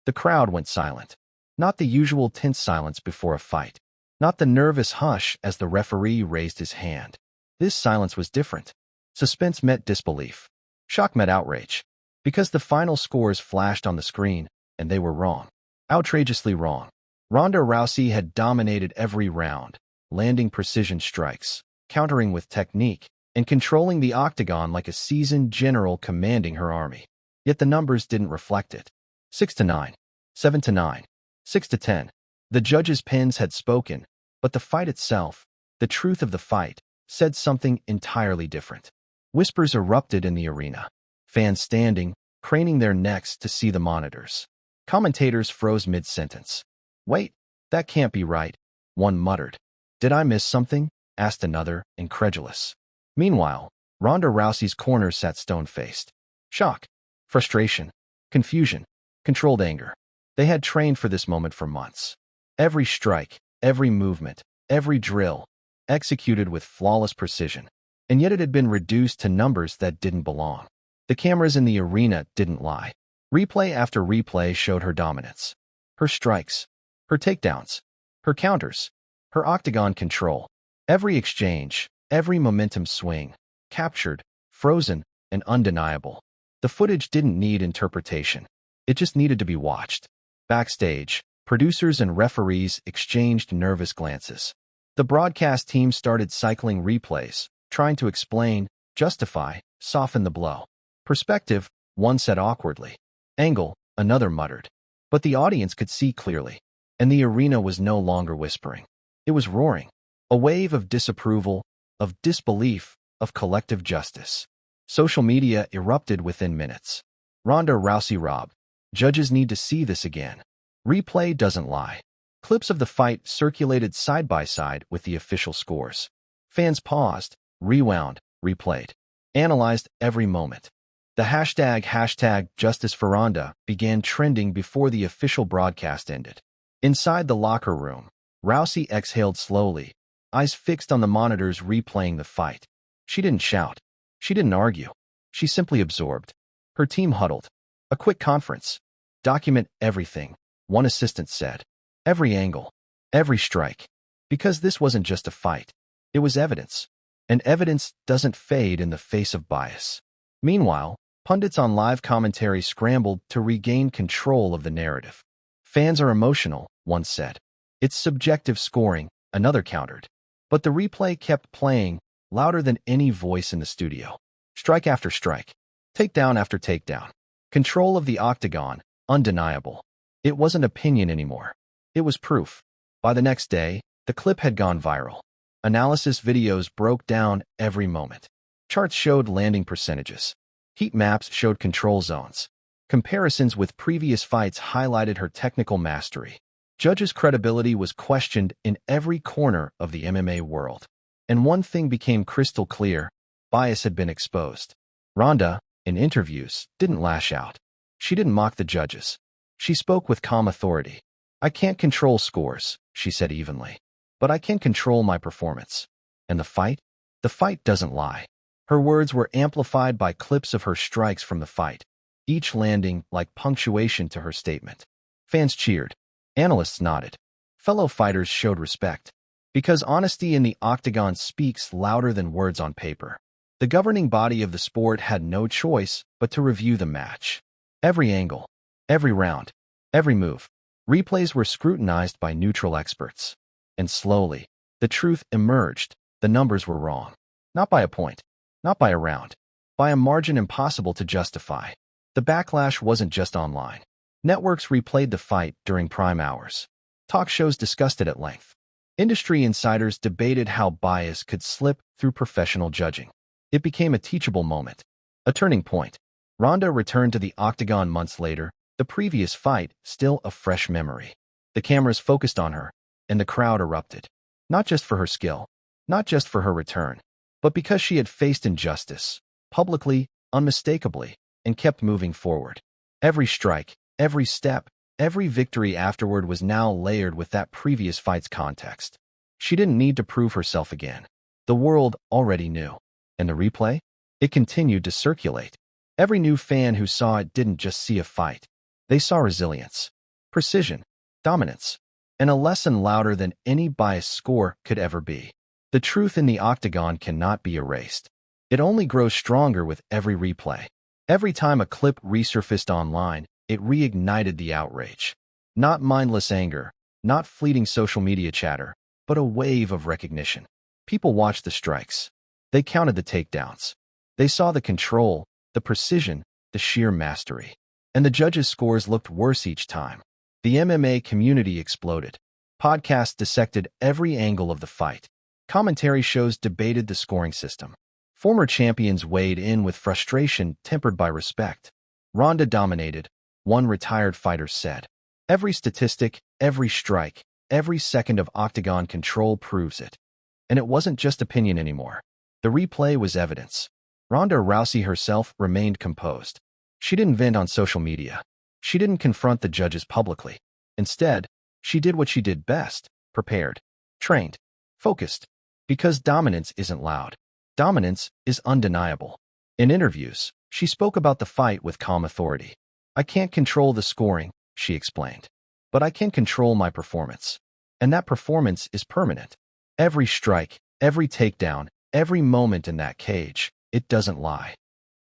The crowd went silent. Not the usual tense silence before a fight. Not the nervous hush as the referee raised his hand. This silence was different. Suspense met disbelief. Shock met outrage. Because the final scores flashed on the screen, and they were wrong. Outrageously wrong. Ronda Rousey had dominated every round, landing precision strikes, countering with technique, and controlling the octagon like a seasoned general commanding her army. Yet the numbers didn't reflect it. 6-9, 7-9, 6-10. The judges' pens had spoken, but the fight itself, the truth of the fight, said something entirely different. Whispers erupted in the arena. Fans standing, craning their necks to see the monitors. Commentators froze mid-sentence. "Wait, that can't be right," one muttered. "Did I miss something?" asked another, incredulous. Meanwhile, Ronda Rousey's corner sat stone-faced. Shock, frustration, confusion, controlled anger. They had trained for this moment for months. Every strike, every movement, every drill, executed with flawless precision. And yet it had been reduced to numbers that didn't belong. The cameras in the arena didn't lie. Replay after replay showed her dominance. Her strikes, her takedowns, her counters, her octagon control. Every exchange, every momentum swing, captured, frozen, and undeniable. The footage didn't need interpretation. It just needed to be watched. Backstage, producers and referees exchanged nervous glances. The broadcast team started cycling replays, trying to explain, justify, soften the blow. Perspective, one said awkwardly. Angle, another muttered. But the audience could see clearly, and the arena was no longer whispering. It was roaring. A wave of disapproval, of disbelief, of collective justice. Social media erupted within minutes. Ronda Rousey robbed. Judges need to see this again. Replay doesn't lie. Clips of the fight circulated side by side with the official scores. Fans paused, rewound, replayed, analyzed every moment. The hashtag Justice for Ronda began trending before the official broadcast ended. Inside the locker room, Rousey exhaled slowly, eyes fixed on the monitors replaying the fight. She didn't shout. She didn't argue. She simply absorbed. Her team huddled. A quick conference. "Document everything," one assistant said. "Every angle. Every strike." Because this wasn't just a fight. It was evidence. And evidence doesn't fade in the face of bias. Meanwhile, pundits on live commentary scrambled to regain control of the narrative. "Fans are emotional," one said. "It's subjective scoring," another countered. But the replay kept playing, louder than any voice in the studio. Strike after strike. Takedown after takedown. Control of the octagon, undeniable. It wasn't opinion anymore. It was proof. By the next day, the clip had gone viral. Analysis videos broke down every moment. Charts showed landing percentages. Heat maps showed control zones. Comparisons with previous fights highlighted her technical mastery. Judges' credibility was questioned in every corner of the MMA world. And one thing became crystal clear: bias had been exposed. Ronda, in interviews, didn't lash out. She didn't mock the judges. She spoke with calm authority. "I can't control scores," she said evenly. "But I can control my performance." And the fight? The fight doesn't lie. Her words were amplified by clips of her strikes from the fight, each landing like punctuation to her statement. Fans cheered. Analysts nodded. Fellow fighters showed respect. Because honesty in the octagon speaks louder than words on paper. The governing body of the sport had no choice but to review the match. Every angle, every round, every move. Replays were scrutinized by neutral experts. And slowly, the truth emerged. The numbers were wrong. Not by a point. Not by a round. By a margin impossible to justify. The backlash wasn't just online. Networks replayed the fight during prime hours. Talk shows discussed it at length. Industry insiders debated how bias could slip through professional judging. It became a teachable moment. A turning point. Ronda returned to the octagon months later, the previous fight still a fresh memory. The cameras focused on her, and the crowd erupted. Not just for her skill, not just for her return, but because she had faced injustice, publicly, unmistakably, and kept moving forward. Every strike, every step, every victory afterward was now layered with that previous fight's context. She didn't need to prove herself again. The world already knew. And the replay? It continued to circulate. Every new fan who saw it didn't just see a fight. They saw resilience, precision, dominance, and a lesson louder than any biased score could ever be. The truth in the octagon cannot be erased. It only grows stronger with every replay. Every time a clip resurfaced online, it reignited the outrage. Not mindless anger, not fleeting social media chatter, but a wave of recognition. People watched the strikes. They counted the takedowns. They saw the control, the precision, the sheer mastery. And the judges' scores looked worse each time. The MMA community exploded. Podcasts dissected every angle of the fight. Commentary shows debated the scoring system. Former champions weighed in with frustration tempered by respect. Ronda dominated, one retired fighter said. Every statistic, every strike, every second of octagon control proves it. And it wasn't just opinion anymore. The replay was evidence. Ronda Rousey herself remained composed. She didn't vent on social media. She didn't confront the judges publicly. Instead, she did what she did best: prepared, trained, focused. Because dominance isn't loud. Dominance is undeniable. In interviews, she spoke about the fight with calm authority. I can't control the scoring, she explained, but I can control my performance. And that performance is permanent. Every strike, every takedown, every moment in that cage, it doesn't lie.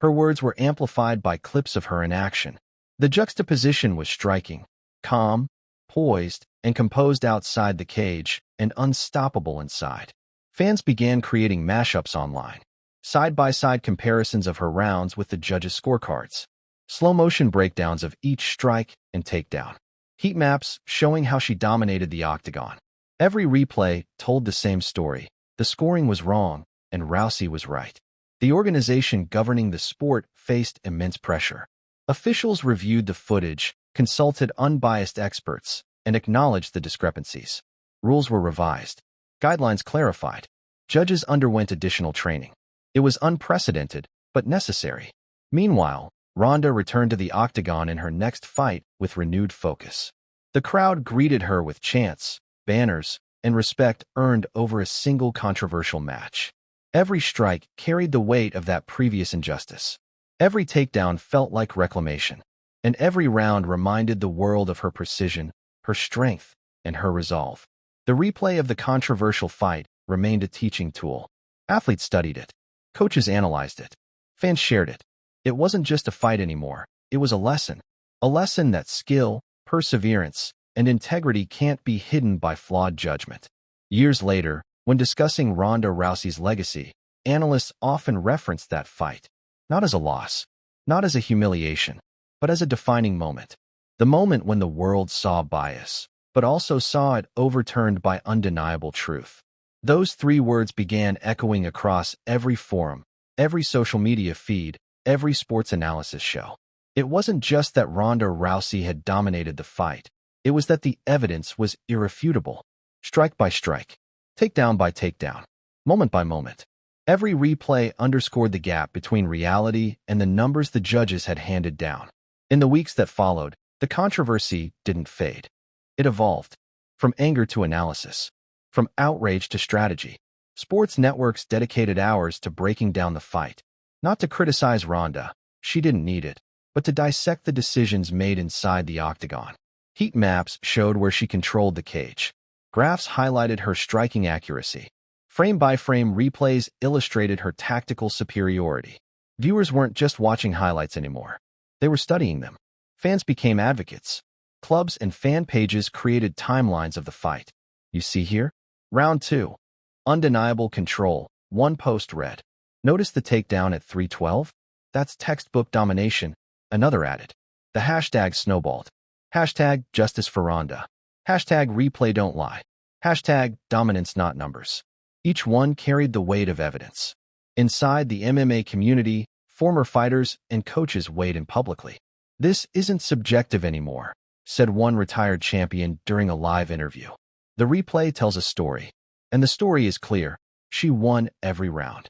Her words were amplified by clips of her in action. The juxtaposition was striking: calm, poised, and composed outside the cage, and unstoppable inside. Fans began creating mashups online, side-by-side comparisons of her rounds with the judges' scorecards, slow-motion breakdowns of each strike and takedown, heat maps showing how she dominated the octagon. Every replay told the same story: the scoring was wrong, and Rousey was right. The organization governing the sport faced immense pressure. Officials reviewed the footage, consulted unbiased experts, and acknowledged the discrepancies. Rules were revised. Guidelines clarified. Judges underwent additional training. It was unprecedented, but necessary. Meanwhile, Ronda returned to the octagon in her next fight with renewed focus. The crowd greeted her with chants, banners, and respect earned over a single controversial match. Every strike carried the weight of that previous injustice. Every takedown felt like reclamation, and every round reminded the world of her precision, her strength, and her resolve. The replay of the controversial fight remained a teaching tool. Athletes studied it. Coaches analyzed it. Fans shared it. It wasn't just a fight anymore. It was a lesson. A lesson that skill, perseverance, and integrity can't be hidden by flawed judgment. Years later, when discussing Ronda Rousey's legacy, analysts often referenced that fight, not as a loss, not as a humiliation, but as a defining moment. The moment when the world saw bias, but also saw it overturned by undeniable truth. Those three words began echoing across every forum, every social media feed, every sports analysis show. It wasn't just that Ronda Rousey had dominated the fight. It was that the evidence was irrefutable. Strike by strike, takedown by takedown, moment by moment. Every replay underscored the gap between reality and the numbers the judges had handed down. In the weeks that followed, the controversy didn't fade. It evolved, from anger to analysis, from outrage to strategy. Sports networks dedicated hours to breaking down the fight, not to criticize Ronda, she didn't need it, but to dissect the decisions made inside the octagon. Heat maps showed where she controlled the cage. Graphs highlighted her striking accuracy. Frame-by-frame replays illustrated her tactical superiority. Viewers weren't just watching highlights anymore. They were studying them. Fans became advocates. Clubs and fan pages created timelines of the fight. You see here? Round 2. Undeniable control. One post read, "Notice the takedown at 312? That's textbook domination." Another added, "The hashtag snowballed. Hashtag justice for Ronda. Hashtag replay don't lie. Hashtag dominance not numbers." Each one carried the weight of evidence. Inside the MMA community, former fighters and coaches weighed in publicly. "This isn't subjective anymore," said one retired champion during a live interview. "The replay tells a story, and the story is clear. She won every round."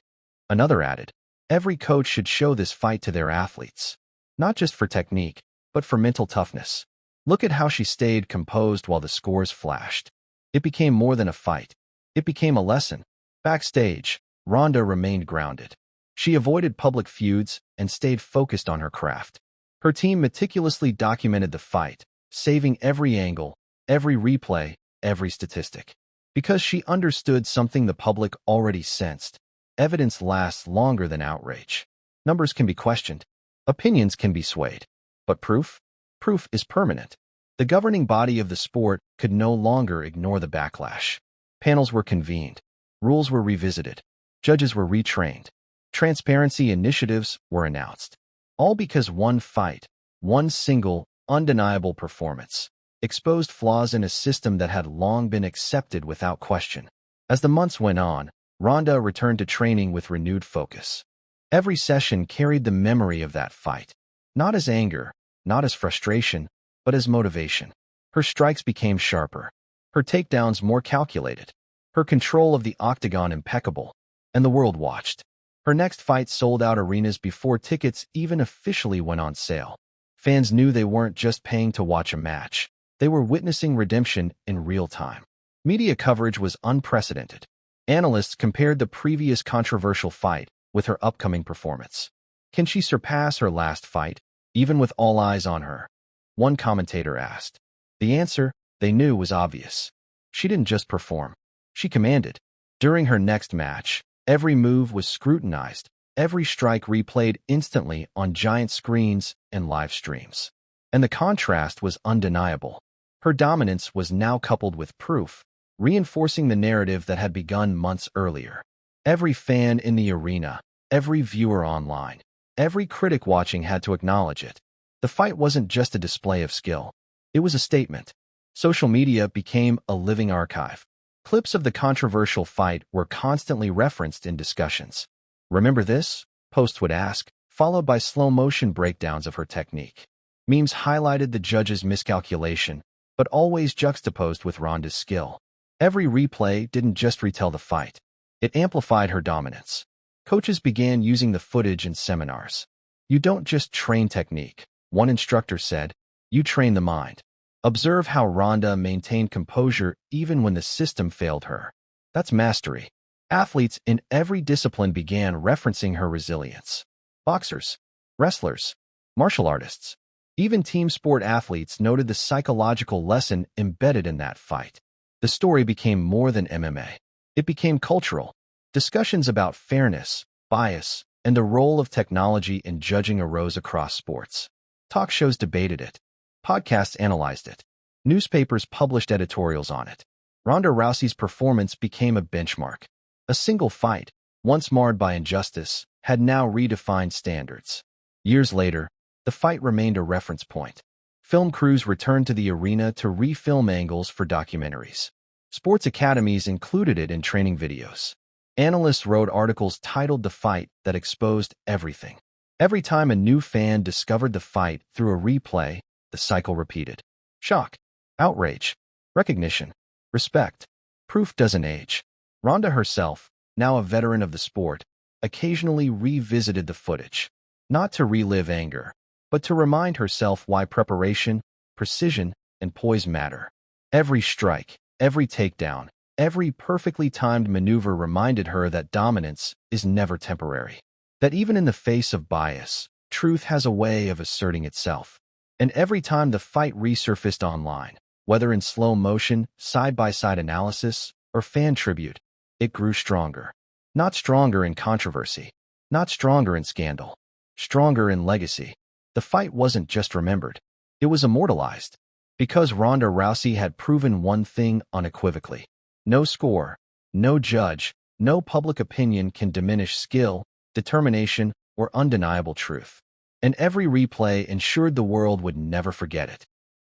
Another added, "Every coach should show this fight to their athletes, not just for technique, but for mental toughness. Look at how she stayed composed while the scores flashed." It became more than a fight. It became a lesson. Backstage, Ronda remained grounded. She avoided public feuds and stayed focused on her craft. Her team meticulously documented the fight, saving every angle, every replay, every statistic. Because she understood something the public already sensed, evidence lasts longer than outrage. Numbers can be questioned. Opinions can be swayed. But proof? Proof is permanent. The governing body of the sport could no longer ignore the backlash. Panels were convened. Rules were revisited. Judges were retrained. Transparency initiatives were announced. All because one fight, one single, undeniable performance, exposed flaws in a system that had long been accepted without question. As the months went on, Ronda returned to training with renewed focus. Every session carried the memory of that fight, not as anger, not as frustration, but as motivation. Her strikes became sharper, her takedowns more calculated, her control of the octagon impeccable, and the world watched. Her next fight sold out arenas before tickets even officially went on sale. Fans knew they weren't just paying to watch a match. They were witnessing redemption in real time. Media coverage was unprecedented. Analysts compared the previous controversial fight with her upcoming performance. Can she surpass her last fight, even with all eyes on her? One commentator asked. The answer, they knew, was obvious. She didn't just perform. She commanded. During her next match, every move was scrutinized, every strike replayed instantly on giant screens and live streams. And the contrast was undeniable. Her dominance was now coupled with proof, reinforcing the narrative that had begun months earlier. Every fan in the arena, every viewer online, every critic watching had to acknowledge it. The fight wasn't just a display of skill. It was a statement. Social media became a living archive. Clips of the controversial fight were constantly referenced in discussions. Remember this? Posts would ask, followed by slow-motion breakdowns of her technique. Memes highlighted the judge's miscalculation, but always juxtaposed with Ronda's skill. Every replay didn't just retell the fight. It amplified her dominance. Coaches began using the footage in seminars. You don't just train technique, one instructor said. You train the mind. Observe how Ronda maintained composure even when the system failed her. That's mastery. Athletes in every discipline began referencing her resilience. Boxers, wrestlers, martial artists, even team sport athletes noted the psychological lesson embedded in that fight. The story became more than MMA. It became cultural. Discussions about fairness, bias, and the role of technology in judging arose across sports. Talk shows debated it. Podcasts analyzed it. Newspapers published editorials on it. Ronda Rousey's performance became a benchmark. A single fight, once marred by injustice, had now redefined standards. Years later, the fight remained a reference point. Film crews returned to the arena to refilm angles for documentaries. Sports academies included it in training videos. Analysts wrote articles titled The Fight that exposed everything. Every time a new fan discovered the fight through a replay, the cycle repeated. Shock, outrage, recognition, respect. Proof doesn't age. Ronda herself, now a veteran of the sport, occasionally revisited the footage, not to relive anger, but to remind herself why preparation, precision, and poise matter. Every strike, every takedown, every perfectly timed maneuver reminded her that dominance is never temporary. That even in the face of bias, truth has a way of asserting itself. And every time the fight resurfaced online, whether in slow motion, side-by-side analysis, or fan tribute, it grew stronger. Not stronger in controversy, not stronger in scandal, stronger in legacy. The fight wasn't just remembered, it was immortalized. Because Ronda Rousey had proven one thing unequivocally. No score, no judge, no public opinion can diminish skill, determination, or undeniable truth. And every replay ensured the world would never forget it.